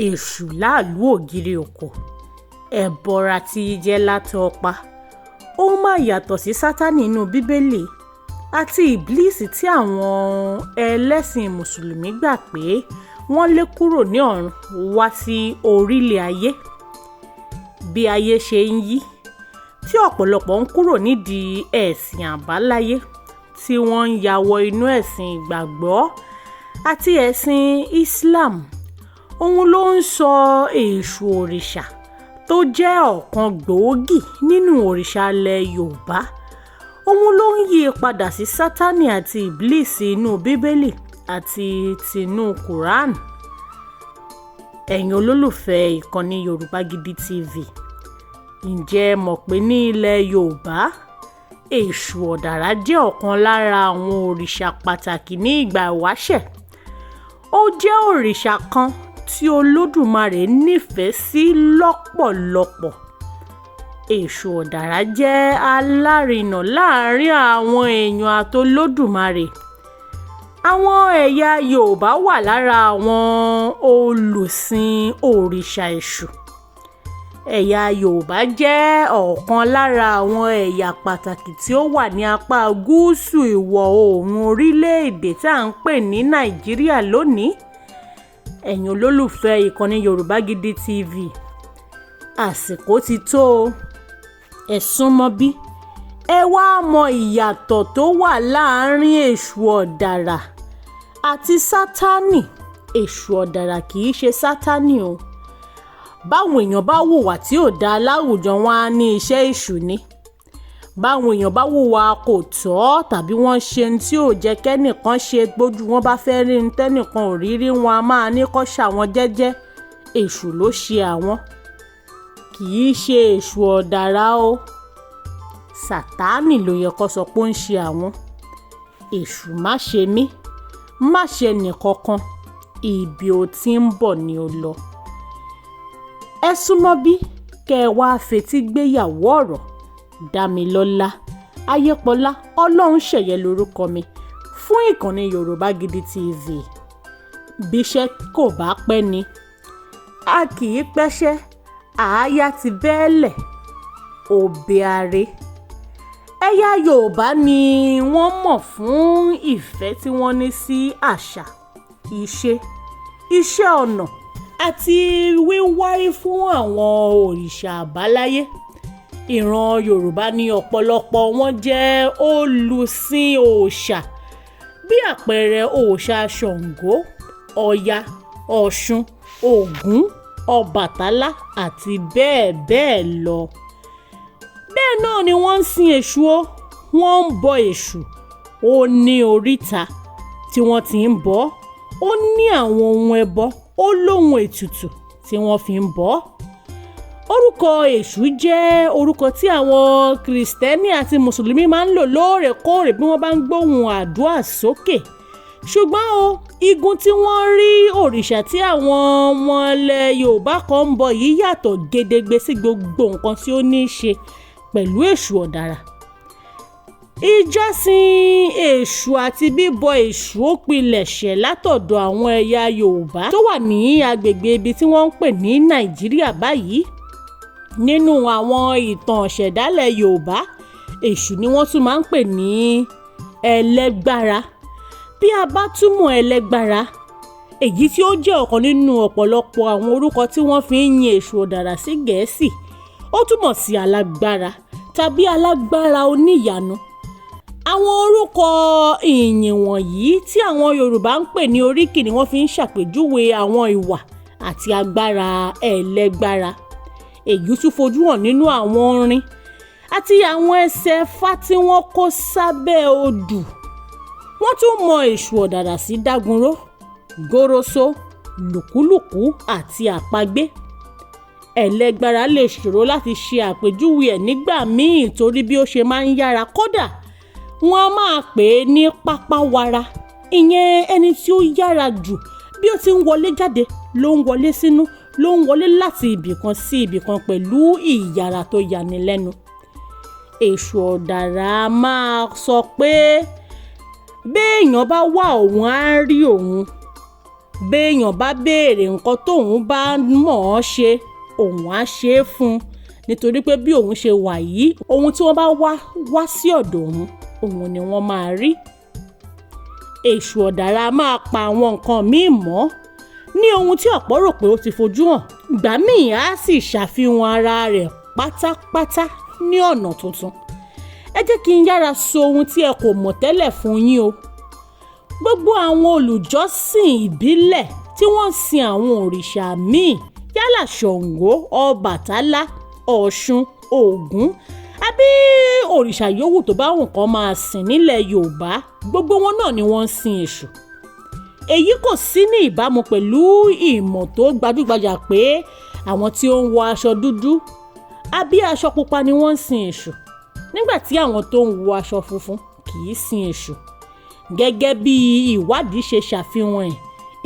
èṣù láàlú ògiri òkò ẹ̀bọra tí í jẹ́ látọ̀ pa ó máa yàtọ̀ sí sátánì inú bíbélì àti ìbílísì tí àwọn ẹlẹ́sìn mùsùlùmí gbà pé wọ́n lé kúrò ní ọ̀run wá sí orílẹ̀ ayé. Bí ayé ṣe ń yí tí ọ̀pọ̀lọpọ̀ ń kúrò nídìí ẹ̀sìn àbáláyé tí wọ́n ń ya wọ inú ẹ̀sìn ìgbàgbọ́ àti ẹ̀sìn Islam, òun ló ń sọ èṣù òrìṣà tó jẹ́ ọ̀kan gbòógì nínú òrìṣà ilẹ̀ Yorùbá, òun ló ń yí padà sí sátánì àti ìbílísì inú bíbélì àti tinú Quran. Ẹ̀yin olólùfẹ́ ìkànnì Yorùbá Gidi TV, ǹjẹ́ ẹ mọ̀ pé ní ilẹ̀ Yorùbá èṣù ọ̀dàrà jẹ́ ọ̀kan lára àwọn òrìṣà pàtàkì ní ìgbà ìwáṣẹ̀. Ó jẹ́ òrìṣà kan tí Olódùmarè nífẹ̀ẹ́ sí lọ́pọ̀lọpọ̀. Èṣù ọ̀dàrà jẹ́ alárinà láàrin àwọn èèyàn àtolódùmarè. Àwọn ẹ̀yà Yorùbá wà lára àwọn olùsìn òrìṣà èṣù. Ẹ̀yà Yorùbá jẹ́ ọ̀kan lára àwọn ẹ̀yà pàtàkì tí ó wà ní apá gúúsù ìwọ̀ oòrùn orílẹ̀-èdè tí à ń pè ní Nàìjíríà lónìí. Ẹ̀yin olólùfẹ́ ìkànnì Yorùbá Gidi TV, àsìkò ti tó o. Ẹ súnmọ́ bí ẹ wá mọ ìyàtọ̀ tó wà láàárín èṣù ọ̀dàrà àti sátánì. Èṣù ọ̀dàrà kì í ṣe sátánì o. Báwọn èèyàn bá hùwà tí ò dáa láwùjọ, wọn á ní iṣẹ́ èṣù ni. Báwọn èèyàn bá hùwà kò tọ́ tàbí wọ́n ṣe ní tí ò jẹ́ kẹ́nìkan ṣe, gbójú wọn bá fẹ́ rí ní tẹ́nìkan ò rí rí, wọn a máa ní kó ṣàwọn jẹ́jẹ́. Èṣù ló ṣe àwọn, kì í ṣe èṣù ọ̀dàrà o. Sátánì ló yẹ kó sọ pé ó ń ṣe àwọn. Èṣù má ṣe mí, má ṣe nìkankan, ibi ó ti ń bọ̀ ni ó lọ. Ẹ súnmọ́ bí kẹ́ ẹ wá fetí gbéyàwó ọ̀rọ̀. Dámilọ́lá Ayépọlá Ọlọ́runṣẹ̀yẹ lórúkọ mi fún ìkànnì Yorùbá Gidi TV. Bíṣẹ́ kò bá pẹ́ ni a kì í pẹ́ṣẹ́, àáyá ti bẹ́ẹ̀lẹ̀ òbí are. Ẹ̀yà Yorùbá ni wọ́n mọ̀ fún ìfẹ́ tí wọ́n ní sí àṣà, iṣẹ́ ọnà àti wíwárí fún àwọn òrìṣà àbáláyé. Ìran Yorùbá ní ọ̀pọ̀lọpọ̀ wọn jẹ́ olùsìn òòṣà, bí àpẹẹrẹ òòṣà Ṣàngó, Ọya, Ọ̀ṣun, Ògún, Ọbàtálá àti bẹ́ẹ̀ bẹ́ẹ̀ lọ. Bẹ́ẹ̀ náà ni wọ́n ń sin èṣù o. Wọ́n ń bọ èṣù. Ó ní oríta tí wọ́n ti ń bọ. Ó ní àwọn ohun ẹbọ, ó lóhun ètùtù tí wọ́n fi ń bọ. Orúkọ èṣù jẹ́ orúkọ tí àwọn Kìrìsìtẹ́nì àti Mùsùlùmí máa ń lò lóòrèkóòrè bí wọ́n bá ń gbóhùn àdúrà sókè. Ṣùgbọ́n o, igun tí wọ́n rí òrìṣà tí àwọn ọmọ ilẹ̀ Yorùbá kan ń bọ yìí yàtọ̀ gedegbe sí gbogbo nǹkan tí ó ní í ṣe pẹ̀lú èṣù ọ̀dàrà. Ìjọsìn èṣù àti bíbọ èṣù ó pilẹ̀ṣẹ̀ látọ̀dọ̀ àwọn ẹ̀yà Yorùbá tó wà ní agbègbè ibi tí wọ́n ń pè ní Nàìjíríà báyìí. Nínú àwọn ìtàn ìṣẹ̀dálẹ̀ Yorùbá, èṣù ni wọ́n tún máa ń pè ní ẹlẹ́gbára. Bí a bá túmọ̀ ẹlẹ́gbára, èyí tí ó jẹ́ ọ̀kan nínú ọ̀pọ̀lọpọ̀ àwọn orúkọ tí wọ́n fi ń yin èṣù ọ̀dàrà sí Gẹ̀ẹ́sì, ó túmọ̀ sí alágbára tàbí alágbára oníyanu. Àwọn orúkọ ìyìn wọ̀nyí tí àwọn Yorùbá ń pè ní oríkì ni wọ́n fi ń ṣàpèjúwe àwọn ìwà àti agbára ẹlẹ́gbára. Èyí tún fojú hàn nínú àwọn orin àti àwọn ẹsẹ̀ Ifá tí wọ́n kó sábẹ́ odù. Wọ́n tún mọ èṣù ọ̀dàrà sí dágunró, gòròsó, lùkúlùkú àti àpagbé. Ẹlẹ́gbára lè ṣòro láti ṣe àpèjúwe ẹ̀ nígbà míì torí bí ó ṣe máa ń yára. Kódà wọ́n á máa pè é ní pápáwara. Ìyẹn ẹni tí ó yára jù, bí ó ti ń wọlé jáde ló ń wọlé sínú, ló ń wọlé láti ibìkan sí ibìkan pẹ̀lú ìyára tó yani lẹ́nu. Èṣù ọ̀dàrà máa sọ pé béèyàn bá wá òun á rí òun. béèyàn bá béèrè nǹkan tóun bá mọ̀ ọ́ ṣe òun á ṣe é fún un nítorí pé bí òun ṣe wà yìí ohun tí wọ́n bá wá sí ọ̀dọ̀ òun ni wọ́n máa rí. Èṣù ọ̀dàrà máa pa àwọn nǹkan míì mọ́ ní ohun tí ọ̀pọ̀ rò pé ó ti fojú hàn, ìgbà míì á sì ṣàfihàn ara rẹ̀ pátápátá ní ọ̀nà tuntun. Ẹ jẹ́ kí n yára sọ ohun tí ẹ kò mọ̀ tẹ́lẹ̀ fún yín o. Gbogbo àwọn olùjọ́sìn ìbílẹ̀ tí wọ́n sin àwọn òrìṣà míì yálà Ṣàngó, Ọbàtálá, Ọ̀ṣun, Ògún àbí òrìṣà yòówù tó bá wù kán máa sìn nílẹ̀ Yorùbá, gbogbo wọn náà ni wọ́n ń sin èṣù. Èyí kò sí ní ìbámu pẹ̀lú ìmọ̀ tó gbajúgbajà pé àwọn tí ó ń wọ aṣọ dúdú àbí aṣọ pupa ni wọ́n ń sin èṣù, nígbà tí àwọn tó ń wọ aṣọ funfun kì í sin èṣù. Gẹ́gẹ́ bí ìwádìí ṣe ṣàfihàn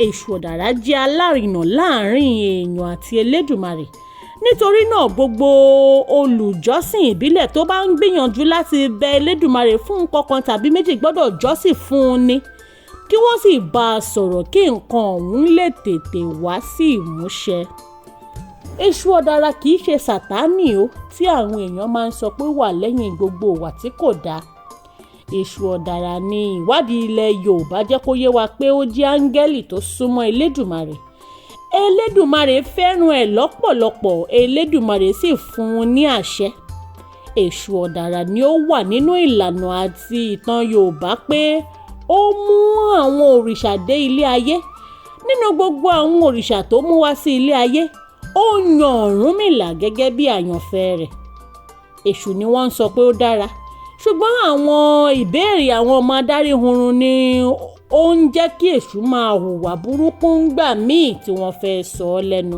èṣù ọ̀dàrà jẹ́ alárinà láàrin èèyàn àti Elédùmarè. Nítorí náà gbogbo olùjọ́sìn ìbílẹ̀ tó bá ń gbìyànjú láti bẹ Elédùmarè fún nǹkan kan tàbí méjì gbọ́dọ̀ jọ́sìn fún un ni, kí wọ́n sì bá a sọ̀rọ̀ kí nǹkan ọ̀hún lè tètè wá sí ìmúṣẹ. Èṣù ọ̀dàrà kì í ṣe Sátánì o tí àwọn èèyàn máa ń sọ pé wà lẹ́yìn gbogbo ìwà tí kò dáa. Èṣù ọ̀dàrà ni ìwádìí ilẹ̀ Yorùbá jẹ́ kó yé wa pé ó jẹ́ áńgẹ́lì tó súnmọ́ Elédùmarè. Elédùmarè fẹ́ràn ẹ̀ lọ́pọ̀lọpọ̀, Elédùmarè sì fún un ní àṣẹ. Èṣù ọ̀dàrà ni ó wà nínú ìlànà àti ìtàn Yorùbá pé ó mú àwọn òrìṣà dé ilé ayé. Nínú gbogbo àwọn òrìṣà tó mú wá sí ilé ayé, ó yan Ọ̀rúnmìlà gẹ́gẹ́ bí àyànfẹ́ rẹ̀. Èṣù ni wọ́n ń sọ pé ó dára, ṣùgbọ́n àwọn ìbéèrè àwọn ọmọ adáríhurun ni ó ń jẹ́ kí èṣù máa hùwà burúkú ńgbà míì tí wọ́n fẹ́ sọ ọ́ lẹ́nu.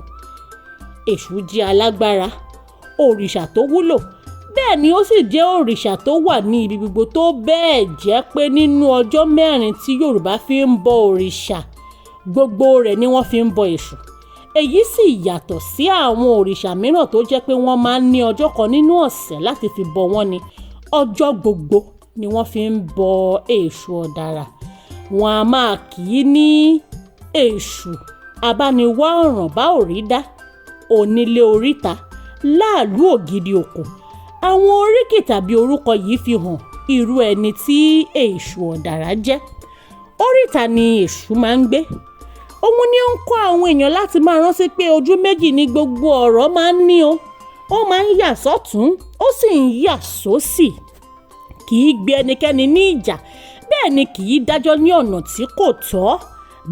Èṣù jẹ́ alágbára, òrìṣà tó wúlò, bẹ́ẹ̀ ni ó sì jẹ́ òrìṣà tó wà ní ibi gbogbo tó bẹ́ẹ̀ jẹ́ pé nínú ọjọ́ 4 tí Yorùbá fi ń bọ òrìṣà, gbogbo rẹ̀ ni wọ́n fi ń bọ èṣù. Èyí sì yàtọ̀ sí àwọn òrìṣà mìíràn tó jẹ́ pé wọ́n máa ń ní ọjọ́ kan nínú ọ̀sẹ̀ láti fi bọ wọ́n ni. Ọjọ́ gbogbo ni wọ́n fi ń bọ èṣù ọ̀dàrà. Wọ́n a máa kì í ní èṣù abániwá ọ̀ràn bá òrí dá, onílé oríta, láàlú ògidì òkò. Àwọn oríkì tàbí orúkọ yìí fi hàn irú ẹni tí èṣù ọ̀dàrà jẹ́. Oríta ni èṣù máa ń gbé. Òun ni ó ń kọ́ àwọn èèyàn láti máa rántí pé ojú méjì ni gbogbo ọ̀rọ̀ máa ń ní o. Ó máa ń yà sọ́tún, ó sì ń yà sósì. Kì í gbé ẹnikẹ́ni ní ìjà, bẹ́ẹ̀ ni kì í dájọ́ ní ọ̀nà tí kò tọ́.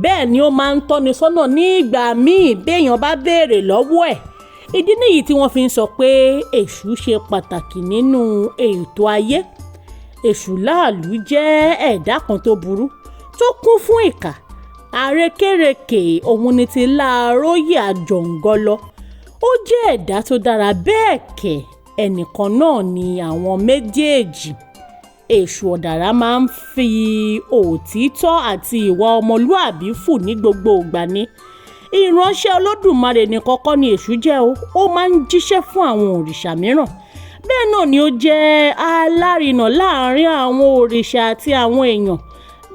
Bẹ́ẹ̀ ni ó máa ń tọ́ni sọ́nà ní ìgbà míì béèyàn bá béèrè lọ́wọ́ ẹ̀. Ìdí nìyí tí wọ́n fi ń sọ pé èṣù ṣe pàtàkì nínú ètò ayé. Èṣù láàlú jẹ́ ẹ̀dá kan tó burú, tó kún fún ìkà. Àrékérekè òun ni ti láàróyè àjọ̀ǹgọlọ. Ó jẹ́ ẹ̀dá tó dára bẹ́ẹ̀ kẹ̀, ẹnìkan náà ni àwọn méjèèjì. Èṣù ọ̀dàrà máa ń fi òtítọ́ àti ìwà ọmọlúàbí fù ní gbogbo ìgbà ni. Ìránṣẹ́ Olódùmarè ní kọ́kọ́ ni èṣù jẹ́ o. Ó máa ń jíṣẹ́ fún àwọn òrìṣà mìíràn. Bẹ́ẹ̀ náà ni ó jẹ́ alárinà láàrin àwọn òrìṣà àti àwọn èèyàn.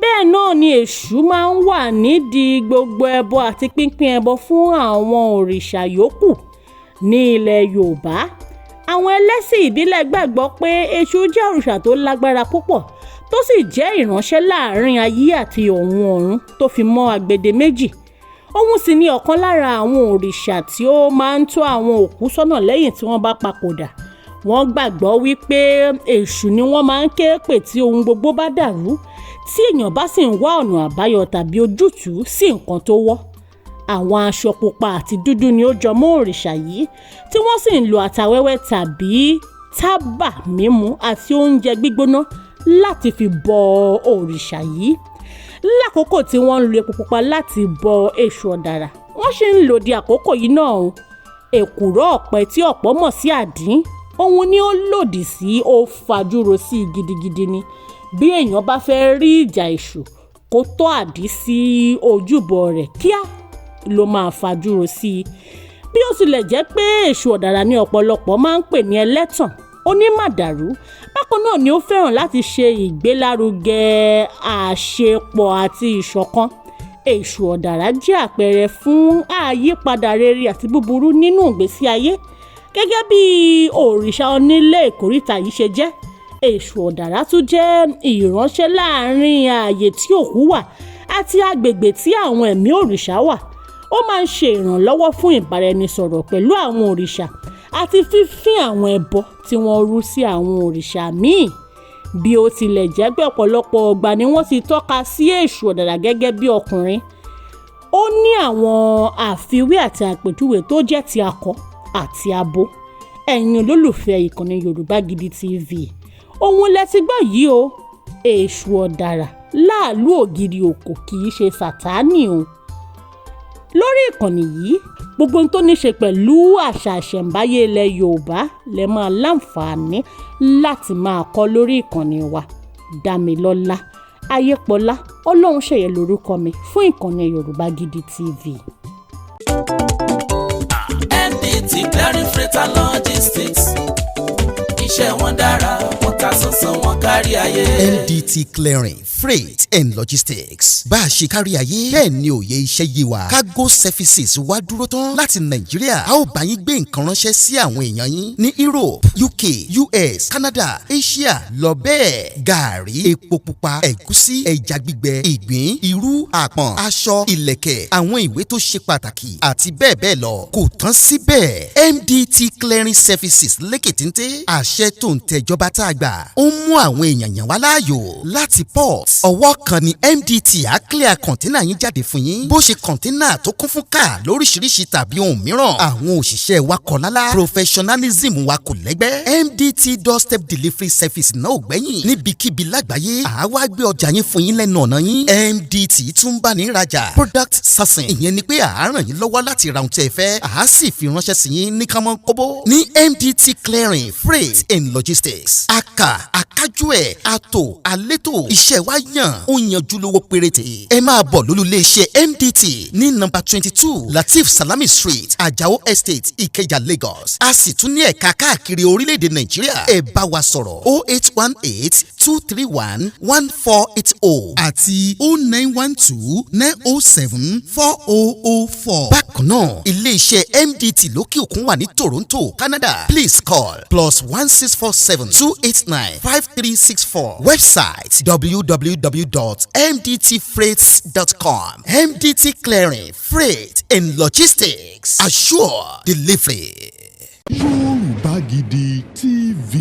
Bẹ́ẹ̀ náà ni èṣù máa ń wà nídìí gbogbo ẹbọ àti pínpín ẹbọ fún àwọn òrìṣà yòókù ní ilẹ̀ Yorùbá. Àwọn ẹlẹ́sìn ìbílẹ̀ gbàgbọ́ pé èṣù jẹ́ òrìṣà tó lágbára púpọ̀, tó sì jẹ́ ìránṣẹ́ láàrin ayé àti ọ̀run tó fi mọ́ agbede méjì. Òun sì ni ọ̀kan lára àwọn òrìṣà tí ó máa ń tọ́ àwọn òkú sọ́nà lẹ́yìn tí wọ́n bá papòdà. Wọ́n gbàgbọ́ wípé èṣù ni wọ́n máa ń ké pè tí ohun gbogbo bá dàrú, tí èèyàn bá sì ń wá ọ̀nà àbáyọ tàbí ojútùú sí nǹkan tó wọ́. Àwọn aṣọ pupa àti dúdú ni ó jọ mọ́ òrìṣà yìí, tí wọ́n sì ń lo ata wẹ́wẹ́ tàbí tábà mímu àti oúnjẹ gbígbóná láti fi bọ òrìṣà yìí. Lákòókò tí wọ́n ń lo epo pupa láti bọ èṣù ọ̀dàrà, wọ́n sì ń lò di àkókò yìí náà o. Èkùrọ́ ọ̀pẹ tí ọ̀pọ̀ mọ̀ sí àdín, òun ni ó lòdì sí, ó fajúro sí gidigidi ni. Bí èèyàn bá fẹ́ rí ìjà èṣù, kó tọ́ àdí sí ojúbọ rẹ̀ kíá ló máa fajúro sí i. Bí ó tilẹ̀ jẹ́ pé èṣù ọ̀dàrà ní ọ̀pọ̀lọpọ̀ máa ń pè ní ẹlẹ́tàn, onímàdàrú, bákan náà ni ó fẹ́ràn láti ṣe ìgbélárugẹ àṣepọ̀ àti ìṣọ̀kan. èṣù ọ̀dàrà jẹ́ àpẹẹrẹ fún àyípadà rere àti búburú nínú ìgbésí ayé gẹ́gẹ́ bí òrìṣà onílé ìkóríta yìí ṣe jẹ́. èṣù ọ̀dàrà tún jẹ́ ìránṣẹ́ láàrin ààyè tí òkú wà àti agbègbè tí àwọn ẹ̀mí òrìṣà wà. ó máa ń ṣe ìrànlọ́wọ́ fún ìbáraẹnisọ̀rọ̀ pẹ̀lú àwọn òrìṣà àti fífín àwọn ẹbọ tí wọ́n rú sí àwọn òrìṣà míì. bí ó tilẹ̀ jẹ́ pé ọ̀pọ̀lọpọ̀ ọgbà ni wọ́n ti tọ́ka sí èṣù ọ̀dàrà gẹ́gẹ́ bí ọkùnrin, ó ní àwọn àfiwé àti àpèjúwe tó jẹ́ ti akọ àti abo. ẹ̀yin olólùfẹ́ ìkànnì Yorùbá Gidi TV, ohun lẹ ti gbọ́ yìí o. èṣù ọ̀dàrà láàlú ògiri òkò kì í ṣe Sátánì o. lórí ìkànnì yìí, gbogbo ohun tó ní ṣe pẹ̀lú àṣà àṣẹ̀ǹbáyé ilẹ̀ Yorùbá lẹ máa láǹfààní láti máa kọ́ lórí ìkànnì wa. Dámilọ́lá Ayépọlá Ọlọ́runṣèyẹ lórúkọ mi fún ìkànnì Yorùbá Gidi TV. NDT Clearing Freight and Logistics, iṣẹ́ wọn dára, wọ́n ta sánsan, wọ́n kárí ayé. NDT Clearing Freight and Logistics, bá a ṣe kárí ayé bẹ́ẹ̀ ni òye iṣẹ́ yé wa. Cargo services wá dúró tán láti Nàìjíríà. a ó bá yín gbé nǹkan ránṣẹ́ sí àwọn èèyàn yín ní Europe, UK, US, Canada, Asia lọ bẹ́ẹ̀. gàárì, epo pupa, ẹ̀gúsí, ẹja gbígbẹ, ìgbín, irú, àpọ̀n, aṣọ, ìlẹ̀kẹ̀, àwọn ìwé tó ṣe pàtàkì àti bẹ́ẹ̀ bẹ́ẹ̀ lọ. kò tán síbẹ̀, MDT Clearing Services lékè téńté. àṣẹ tó ń tẹjọba tá a gbà ó mú àwọn èèyàn yàn wá láàyò láti port. ọwọ́ kan ni MDT á clear kọ̀ńténà yín jáde fún yín. bó ṣe kọ̀ńténà tó kún fún káà lóríṣiríṣi tàbí ohun mìíràn. àwọn òṣìṣẹ́ wa kọ̀ lálá. professionalism wa kò lẹ́gbẹ́. MDT doorstep delivery service náà ò gbẹ́yìn. níbikíbi lágbàáyé àwa gbé ọjà yín fún yín lẹ́nu ọ̀nà yín. MDT tún bá ní ìrajà product sourcing. ìyẹn ni pé à ń ràn yín lọ́wọ́ láti ra ohun tí ẹ fẹ́. à á sì fi ránṣẹ́ sí yín ní kánmọ́ kóbó. ní MDT Clearing Freight and Logistics, akájú ẹ̀ àtò àlétò iṣẹ́ wa yàn ó yanjú lówó péréte. ẹ máa bọ̀ lólùléeṣẹ́ MDT ní nọ́mbà 22 Latif Salami Street, Ajao Estate, Ìkẹjà, Lagos. a sì tún ní ẹ̀ka káàkiri orílẹ̀-èdè Nàìjíríà. ẹ bá wa sọ̀rọ̀ 0818-231-1480 àti 0912-907-4004. bákan náà, iléeṣẹ́ MDT lókè òkun wà ní Toronto, Canada. Please call +1647-289-5364. Website www.mdtfreights.com. MDT Clearing, Freight and Logistics. Assure delivery. Yorùbá Gidi TV.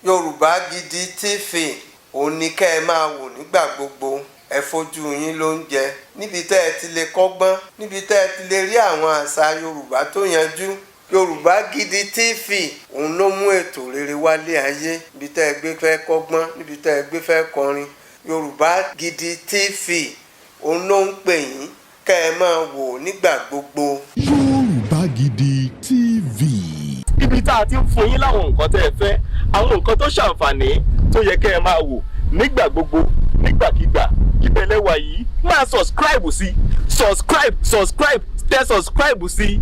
Yorùbá Gidi TV òun ni kẹ́ ẹ máa wò nígbà gbogbo. ẹ fojú yín ló ń jẹ níbi tẹ́ ẹ ti lè kọ́gbọ́n, níbi tẹ́ ẹ ti lè rí àwọn àṣà Yorùbá tó yanjú. Yorùbá Gidi TV òun ló mú ètò rere wálé ayé. níbi tẹ́ ẹ gbé fẹ́ kọ́gbọ́n, níbi tẹ́ ẹ gbé fẹ́ kọrin. Yorùbá Gidi TV òun ló ń pè yín kẹ́ ẹ máa wò nígbà gbogbo. Yorùbá Gidi TV. ibi tá a ti ń fún yín láwọn nǹkan tẹ́ ẹ fẹ́, àwọn nǹkan tó ṣàǹfààní tó yẹ kẹ́ ẹ máa wò nígbà gbogbo, nígbàkigbà. ìbẹ̀lẹ̀ wà yìí máa subscribe sí tẹ subscribe sí.